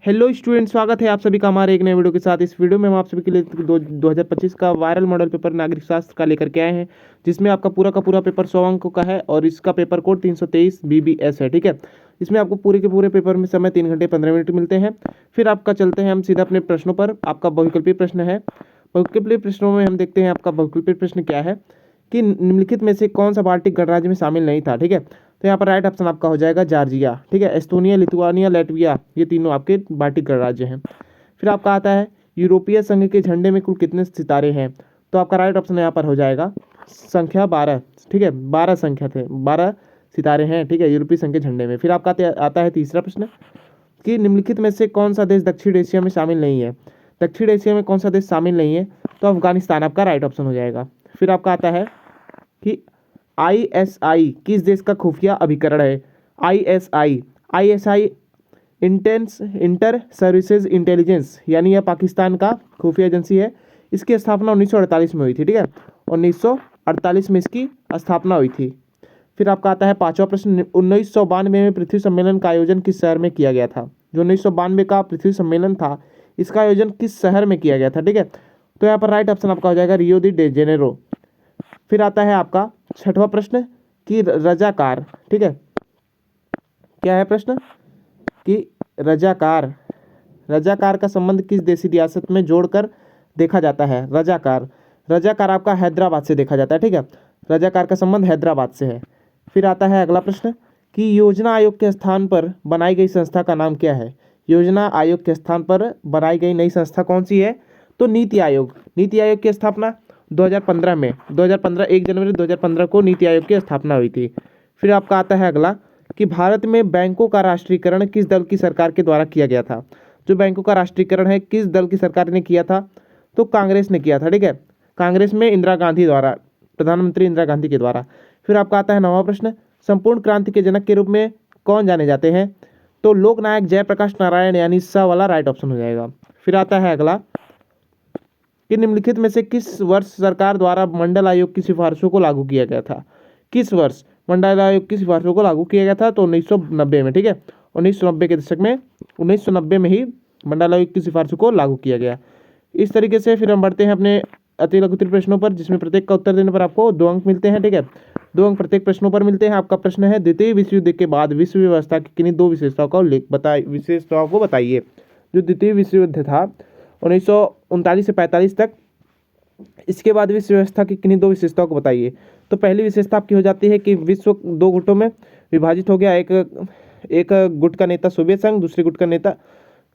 Hello student, स्वागत है आप सभी का हमारे एक नए वीडियो के साथ। इस वीडियो में हम आप सभी के लिए 2025 का वायरल मॉडल पेपर नागरिक शास्त्र का लेकर के आए हैं, जिसमें आपका पूरा का पूरा पेपर 100 अंकों का है और इसका पेपर कोड 323 BBS है। ठीक है, इसमें आपको पूरे के पूरे पेपर में समय 3 घंटे 15 मिनट मिलते हैं। फिर आपका चलते हैं हम सीधा अपने प्रश्नों पर। आपका बहुविकल्पीय प्रश्न है। बहुविकल्पीय प्रश्नों में हम देखते हैं आपका बहुविकल्पीय प्रश्न क्या है कि निम्नलिखित में से कौन सा बाल्टिक गणराज्य में शामिल नहीं था। ठीक है, तो यहाँ पर राइट ऑप्शन आपका हो जाएगा जॉर्जिया। ठीक है, एस्तोनिया, लिथुआनिया, लैटविया, ये तीनों आपके बाल्टिक गणराज्य हैं। फिर आपका आता है यूरोपीय संघ के झंडे में कुल कितने सितारे हैं। तो आपका राइट ऑप्शन यहाँ पर हो जाएगा संख्या 12। ठीक है, 12 संख्या थे, 12 सितारे हैं। ठीक है, यूरोपीय संघ के झंडे में। फिर आपका आता है तीसरा प्रश्न कि निम्नलिखित में से कौन सा देश दक्षिण एशिया में शामिल नहीं है। दक्षिण एशिया में कौन सा देश शामिल नहीं है, तो अफगानिस्तान आपका राइट ऑप्शन हो जाएगा। फिर आपका आता है कि ISI किस देश का खुफिया अभिकरण है। ISI इंटर सर्विसेज इंटेलिजेंस, यानी यह पाकिस्तान का खुफिया एजेंसी है। इसकी स्थापना 1948 में हुई थी। ठीक है, 1948 में इसकी स्थापना हुई थी। फिर आपका आता है पांचवा प्रश्न, 1992 में पृथ्वी सम्मेलन का आयोजन किस शहर में किया गया था। जो 1992 का पृथ्वी सम्मेलन था, इसका आयोजन किस शहर में किया गया था। ठीक है, तो यहाँ पर राइट ऑप्शन आपका हो जाएगा रियो दी जेनेरो। फिर आता है आपका छठवां प्रश्न कि रजाकार। ठीक है, क्या है प्रश्न कि रजाकार का संबंध किस देशी रियासत में जोड़कर देखा जाता है। रजाकार आपका हैदराबाद से देखा जाता है। ठीक है, रजाकार का संबंध हैदराबाद से है। फिर आता है अगला प्रश्न कि योजना आयोग के स्थान पर बनाई गई संस्था का नाम क्या है। योजना आयोग के स्थान पर बनाई गई नई संस्था कौन सी है, तो नीति आयोग। नीति आयोग की स्थापना 2015 में 1 जनवरी 2015 को नीति आयोग की स्थापना हुई थी। फिर आपका आता है अगला कि भारत में बैंकों का राष्ट्रीयकरण किस दल की सरकार के द्वारा किया गया था। जो बैंकों का राष्ट्रीयकरण है किस दल की सरकार ने किया था, तो कांग्रेस ने किया था। ठीक है, कांग्रेस में इंदिरा गांधी द्वारा, प्रधानमंत्री इंदिरा गांधी के द्वारा। फिर आपका आता है नौवां प्रश्न, संपूर्ण क्रांति के जनक के रूप में कौन जाने जाते हैं, तो लोकनायक जयप्रकाश नारायण, यानी सा वाला राइट ऑप्शन हो जाएगा। फिर आता है अगला कि निम्नलिखित में से किस वर्ष सरकार द्वारा मंडल आयोग की सिफारिशों को लागू किया गया था। किस वर्ष मंडल आयोग की सिफारिशों को लागू किया गया था, तो 1990 में। ठीक है, 1990 के दशक में, 1990 में ही मंडल आयोग की सिफारिशों को लागू किया गया। इस तरीके से फिर हम बढ़ते हैं अपने अति लघु उत्तरीय प्रश्नों पर, जिसमें प्रत्येक का उत्तर देने पर आपको 2 अंक मिलते हैं। ठीक है, 2 अंक प्रत्येक प्रश्नों पर मिलते हैं। आपका प्रश्न है द्वितीय विश्व युद्ध के बाद विश्व व्यवस्था की किन्हीं 2 विशेषताओं को बताइए। जो द्वितीय विश्व युद्ध था 1939 से 45 तक, इसके बाद विश्व व्यवस्था की किन्हीं 2 विशेषताओं को बताइए। तो पहली विशेषता आपकी हो जाती है कि विश्व 2 गुटों में विभाजित हो गया। एक गुट का नेता सोवियत संघ, दूसरे गुट का नेता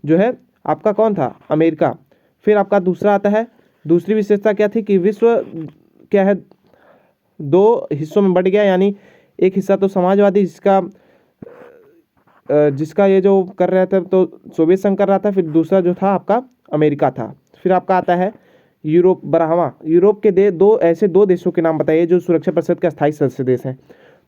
जो है आपका कौन था, अमेरिका। फिर आपका दूसरा आता है, दूसरी विशेषता क्या थी कि विश्व क्या है 2 हिस्सों में बढ़ गया, यानी एक हिस्सा तो समाजवादी जिसका ये जो कर रहा था तो सोवियत संघ कर रहा था, फिर दूसरा जो था आपका अमेरिका था। फिर आपका आता है यूरोप, 12वां, यूरोप के ऐसे 2 देशों के नाम बताइए जो सुरक्षा परिषद के अस्थायी सदस्य देश हैं।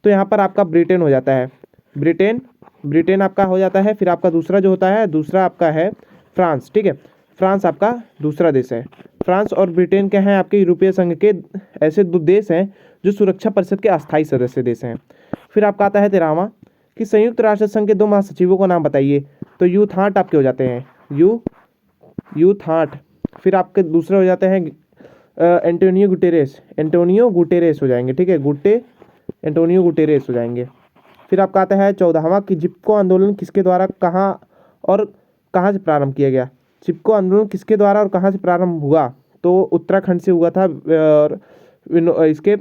तो यहाँ पर आपका ब्रिटेन हो जाता है, ब्रिटेन आपका हो जाता है। फिर आपका दूसरा जो होता है, दूसरा आपका है फ्रांस। ठीक है, फ्रांस आपका दूसरा देश है। फ्रांस और ब्रिटेन क्या हैं, आपके यूरोपीय संघ के ऐसे 2 देश हैं जो सुरक्षा परिषद के अस्थायी सदस्य देश हैं। फिर आपका आता है 13वां कि संयुक्त राष्ट्र संघ के 2 महासचिवों को नाम बताइए। तो यूथाट आपके हो जाते हैं, यूथाट। फिर आपके दूसरे हो जाते हैं एंटोनियो गुटेरेस हो जाएंगे। ठीक है, एंटोनियो गुटेरेस हो जाएंगे। फिर आपका आता है 14वां कि चिपको आंदोलन किसके द्वारा कहाँ से प्रारंभ किया गया। चिपको आंदोलन किसके द्वारा और कहाँ से प्रारंभ हुआ, तो उत्तराखंड से हुआ था और इसके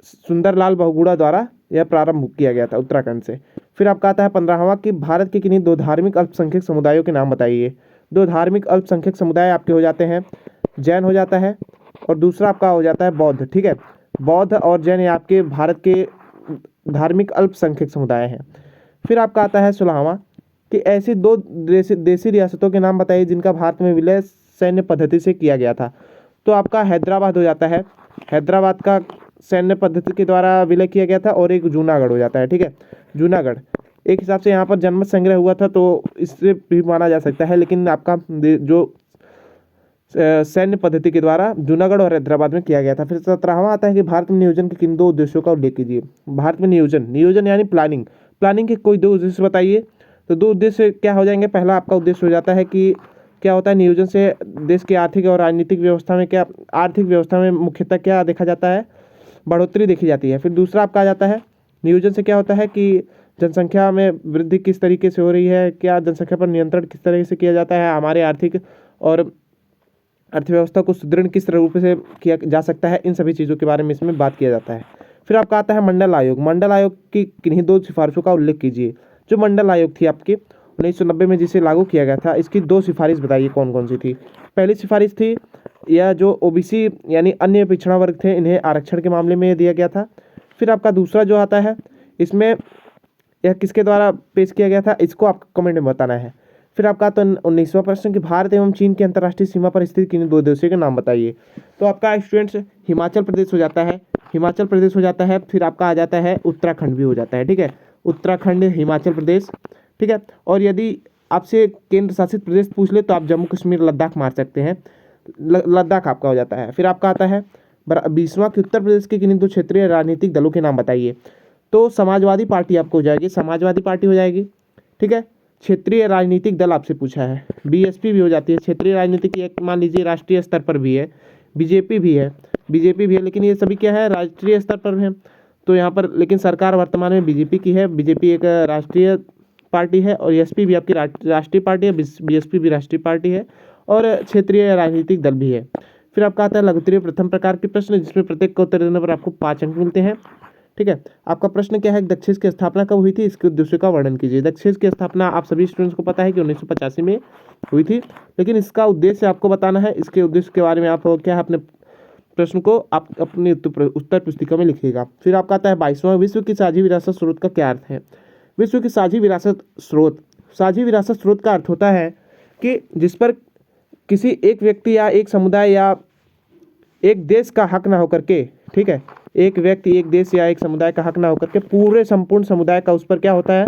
सुंदरलाल बहुगुणा द्वारा यह प्रारंभ किया गया था, उत्तराखंड से। फिर आपका आता है 15वां कि भारत के किन्हीं 2 धार्मिक अल्पसंख्यक समुदायों के नाम बताइए। 2 धार्मिक अल्पसंख्यक समुदाय आपके हो जाते हैं, जैन हो जाता है और दूसरा आपका हो जाता है बौद्ध। ठीक है, बौद्ध और जैन ये आपके भारत के धार्मिक अल्पसंख्यक समुदाय हैं। फिर आपका आता है 16वां कि ऐसी 2 देशी रियासतों के नाम बताइए जिनका भारत में विलय सैन्य पद्धति से किया गया था। तो आपका हैदराबाद हो जाता है, हैदराबाद का सैन्य पद्धति के द्वारा विलय किया गया था। और एक जूनागढ़ हो जाता है। ठीक है, जूनागढ़ एक हिसाब से यहाँ पर जनमत संग्रह हुआ था, तो इससे भी माना जा सकता है, लेकिन आपका जो सैन्य पद्धति के द्वारा जूनागढ़ और हैदराबाद में किया गया था। फिर 17वां आता है कि भारत में नियोजन के किन 2 उद्देश्यों का उल्लेख कीजिए। भारत में नियोजन यानी प्लानिंग के कोई 2 उद्देश्य बताइए। तो दो उद्देश्य क्या हो जाएंगे, पहला आपका उद्देश्य हो जाता है कि क्या होता है, नियोजन से देश की आर्थिक और राजनीतिक व्यवस्था में क्या, आर्थिक व्यवस्था में मुख्यतः क्या देखा जाता है, बढ़ोतरी देखी जाती है। फिर दूसरा आपका आ जाता है, नियोजन से क्या होता है कि जनसंख्या में वृद्धि किस तरीके से हो रही है, क्या जनसंख्या पर नियंत्रण किस तरीके से किया जाता है, हमारे आर्थिक और अर्थव्यवस्था को सुदृढ़ किस रूप से किया जा सकता है, इन सभी चीज़ों के बारे में इसमें बात किया जाता है। फिर आपका आता है मंडल आयोग। मंडल आयोग की किन्हीं दो सिफारिशों का उल्लेख कीजिए। जो मंडल आयोग थी आपकी 1990 में जिसे लागू किया गया था, इसकी दो सिफारिश बताइए कौन कौन सी थी। पहली सिफारिश थी यह जो ओबीसी यानी अन्य पिछड़ा वर्ग थे, इन्हें आरक्षण के मामले में दिया गया था। फिर आपका दूसरा जो आता है, इसमें यह किसके द्वारा पेश किया गया था, इसको आपको कमेंट में बताना है। फिर आपका तो 19वां प्रश्न कि भारत एवं चीन की अंतर्राष्ट्रीय सीमा पर स्थित किन्हीं दो देशों के नाम बताइए। तो आपका स्टूडेंट्स हिमाचल प्रदेश हो जाता है, हिमाचल प्रदेश हो जाता है। फिर आपका आ जाता है उत्तराखंड भी हो जाता है, ठीक है, उत्तराखंड, हिमाचल प्रदेश, ठीक है। और यदि आपसे केंद्र शासित प्रदेश पूछ ले तो आप जम्मू कश्मीर, लद्दाख मार सकते हैं, लद्दाख आपका हो जाता है। फिर आपका आता है 20वां कि उत्तर प्रदेश के किन्हीं दो क्षेत्रीय राजनीतिक दलों के नाम बताइए। तो समाजवादी पार्टी आपको हो जाएगी, समाजवादी पार्टी हो जाएगी, ठीक है। क्षेत्रीय राजनीतिक दल आपसे पूछा है, बीएसपी भी हो जाती है, क्षेत्रीय राजनीतिक, एक मान लीजिए राष्ट्रीय स्तर पर भी है, बीजेपी भी है, बीजेपी भी है, लेकिन ये सभी क्या है, राष्ट्रीय स्तर पर है। तो यहाँ पर लेकिन सरकार वर्तमान में बीजेपी की है, बीजेपी एक राष्ट्रीय पार्टी है, और एसपी भी आपकी राष्ट्रीय पार्टी है, बीएसपी भी राष्ट्रीय पार्टी है, और क्षेत्रीय राजनीतिक दल भी है। फिर आपका आता है लघुत्तरीय प्रथम प्रकार के प्रश्न, जिसमें प्रत्येक का उत्तर देने पर आपको 5 अंक मिलते हैं, ठीक है। आपका प्रश्न क्या है, दक्षिण की स्थापना कब हुई थी, इसके उद्देश्य का वर्णन कीजिए। दक्षिण की स्थापना आप सभी स्टूडेंट्स को पता है कि 1985 में हुई थी, लेकिन इसका उद्देश्य आपको बताना है, इसके उद्देश्य के बारे में आप क्या है अपने प्रश्न को आप अपनी उत्तर पुस्तिका में लिखिएगा। फिर आपका आता है 22वां, विश्व की साझी विरासत स्रोत का क्या अर्थ है। विश्व की साझी विरासत स्रोत, साझी विरासत स्रोत का अर्थ होता है कि जिस पर किसी एक व्यक्ति या एक समुदाय या एक देश का हक ना होकर के, ठीक है, एक व्यक्ति, एक देश या एक समुदाय का हक ना होकर के पूरे संपूर्ण समुदाय का उस पर क्या होता है,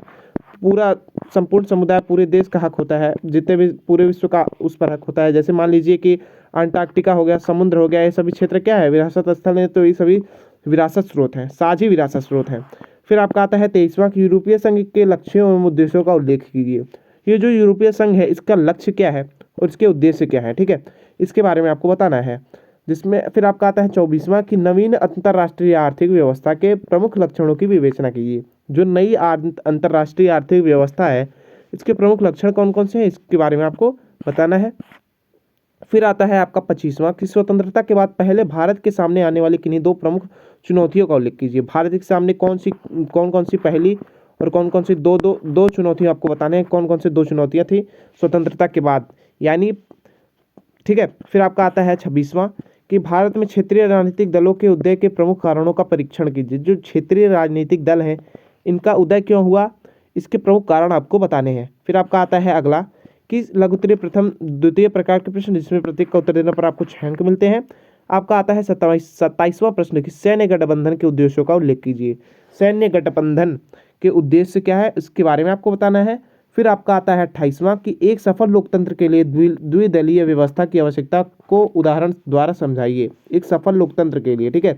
पूरा संपूर्ण समुदाय, पूरे देश का हक होता है, जितने भी पूरे विश्व का उस पर हक होता है। जैसे मान लीजिए कि अंटार्कटिका हो गया, समुद्र हो गया, ये सभी क्षेत्र क्या है, विरासत स्थल है, तो ये सभी विरासत स्रोत हैं, साझी विरासत स्रोत हैं। फिर आपका आता है 23वां कि यूरोपीय संघ के लक्ष्यों एवं उद्देश्यों का उल्लेख कीजिए। ये जो यूरोपीय संघ है, इसका लक्ष्य क्या है और इसके उद्देश्य क्या है, ठीक है, इसके बारे में आपको बताना है। जिसमें फिर आपका आता है 24वां कि नवीन अंतर्राष्ट्रीय आर्थिक व्यवस्था के प्रमुख लक्षणों की विवेचना कीजिए। जो नई अंतर्राष्ट्रीय आर्थिक व्यवस्था है, इसके प्रमुख लक्षण कौन कौन से हैं, इसके बारे में आपको बताना है। फिर आता है आपका 25वां कि स्वतंत्रता के बाद पहले भारत के सामने आने वाली किन्हीं दो प्रमुख चुनौतियों का उल्लेख कीजिए। भारत के सामने कौन कौन सी पहली और कौन कौन सी दो चुनौतियां आपको बताने हैं, कौन कौन सी दो चुनौतियां थी स्वतंत्रता के बाद, यानी, ठीक है। फिर आपका आता है 26वां कि भारत में क्षेत्रीय राजनीतिक दलों के उदय के प्रमुख कारणों का परीक्षण कीजिए। जो क्षेत्रीय राजनीतिक दल हैं, इनका उदय क्यों हुआ, इसके प्रमुख कारण आपको बताने हैं। फिर आपका आता है अगला कि लघुत्तरीय प्रथम द्वितीय प्रकार के प्रश्न, जिसमें प्रत्येक का उत्तर देने पर आपको 6 अंक मिलते हैं। आपका आता है 27वां प्रश्न कि सैन्य गठबंधन के उद्देश्यों का उल्लेख कीजिए। सैन्य गठबंधन के उद्देश्य क्या है, इसके बारे में आपको बताना है। फिर आपका आता है 28वां कि एक सफल लोकतंत्र के लिए द्विदलीय व्यवस्था की आवश्यकता को उदाहरण द्वारा समझाइए। एक सफल लोकतंत्र के लिए, ठीक है।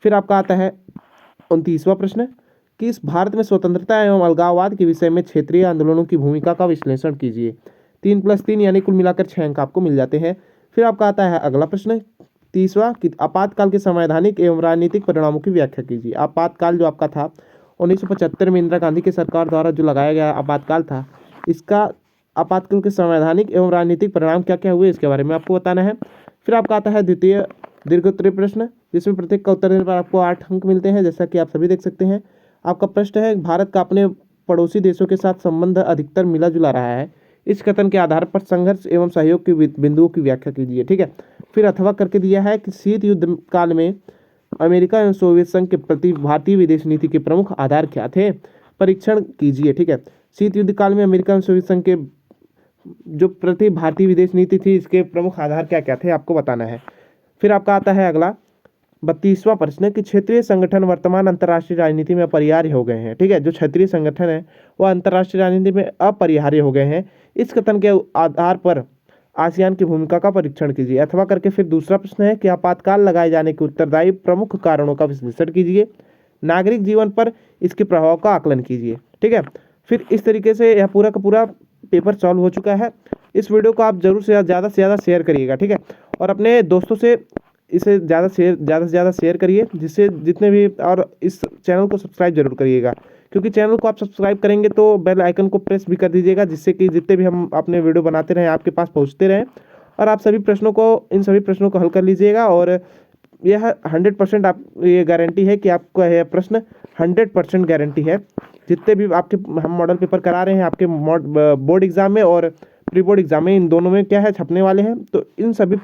फिर आपका आता है 29वां प्रश्न कि इस भारत में स्वतंत्रता एवं अलगाववाद के विषय में क्षेत्रीय आंदोलनों की भूमिका का विश्लेषण कीजिए। 3+3 यानी कुल मिलाकर 6 अंक आपको मिल जाते हैं। फिर आपका आता है अगला प्रश्न 30वां कि आपातकाल के संवैधानिक एवं राजनीतिक परिणामों की व्याख्या कीजिए। आपातकाल जो आपका था 1975 में इंदिरा गांधी की सरकार द्वारा जो लगाया गया आपातकाल था, इसका आपातकाल के संवैधानिक एवं राजनीतिक परिणाम क्या क्या हुए, इसके बारे में आपको बताना है। फिर आपका आता है द्वितीय दीर्घोत्तरीय प्रश्न, जिसमें प्रत्येक का उत्तर देने पर आपको 8 अंक मिलते हैं, जैसा कि आप सभी देख सकते हैं। आपका प्रश्न है भारत का अपने पड़ोसी देशों के साथ संबंध अधिकतर मिला जुला रहा है, इस कथन के आधार पर संघर्ष एवं सहयोग के बिंदुओं की व्याख्या कीजिए, ठीक है। फिर अथवा करके दिया है कि शीत युद्ध काल में अमेरिका एवं सोवियत संघ के प्रति भारतीय विदेश नीति के प्रमुख आधार क्या थे, परीक्षण कीजिए, ठीक है। शीत युद्ध काल में अमेरिका एवं सोवियत संघ के जो प्रति भारतीय विदेश नीति थी, इसके प्रमुख आधार क्या क्या थे, आपको बताना है। फिर आपका आता है अगला 32वां प्रश्न कि क्षेत्रीय संगठन वर्तमान अंतर्राष्ट्रीय राजनीति में अपरिहार्य हो गए हैं, ठीक है। जो क्षेत्रीय संगठन है वो अंतर्राष्ट्रीय राजनीति में अपरिहार्य हो गए हैं, इस कथन के आधार पर आसियान की भूमिका का परीक्षण कीजिए। अथवा करके फिर दूसरा प्रश्न है कि आपातकाल लगाए जाने के उत्तरदायी प्रमुख कारणों का विश्लेषण कीजिए। नागरिक जीवन पर इसके प्रभाव का आकलन कीजिए, ठीक है। फिर इस तरीके से यह पूरा का पूरा पेपर सॉल्व हो चुका है। इस वीडियो को आप जरूर से ज़्यादा शेयर करिएगा, ठीक है। और अपने दोस्तों से इसे ज़्यादा से ज़्यादा शेयर करिए, जिससे जितने भी, और इस चैनल को सब्सक्राइब जरूर करिएगा, क्योंकि चैनल को आप सब्सक्राइब करेंगे तो बेल आइकन को प्रेस भी कर दीजिएगा, जिससे कि जितने भी हम अपने वीडियो बनाते रहें आपके पास पहुंचते रहें, और आप इन सभी प्रश्नों को हल कर लीजिएगा। और यह 100% आप, ये गारंटी है कि आपका यह प्रश्न 100% गारंटी है। जितने भी आपके हम मॉडल पेपर करा रहे हैं आपके बोर्ड एग्जाम में और प्री बोर्ड एग्जाम में, इन दोनों में क्या है, छपने वाले हैं। तो इन सभी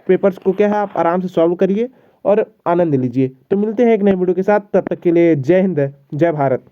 पेपर्स को क्या है, आप आराम से सॉल्व करिए और आनंद लीजिए। तो मिलते हैं एक नए वीडियो के साथ, तब तक के लिए जय हिंद, जय भारत।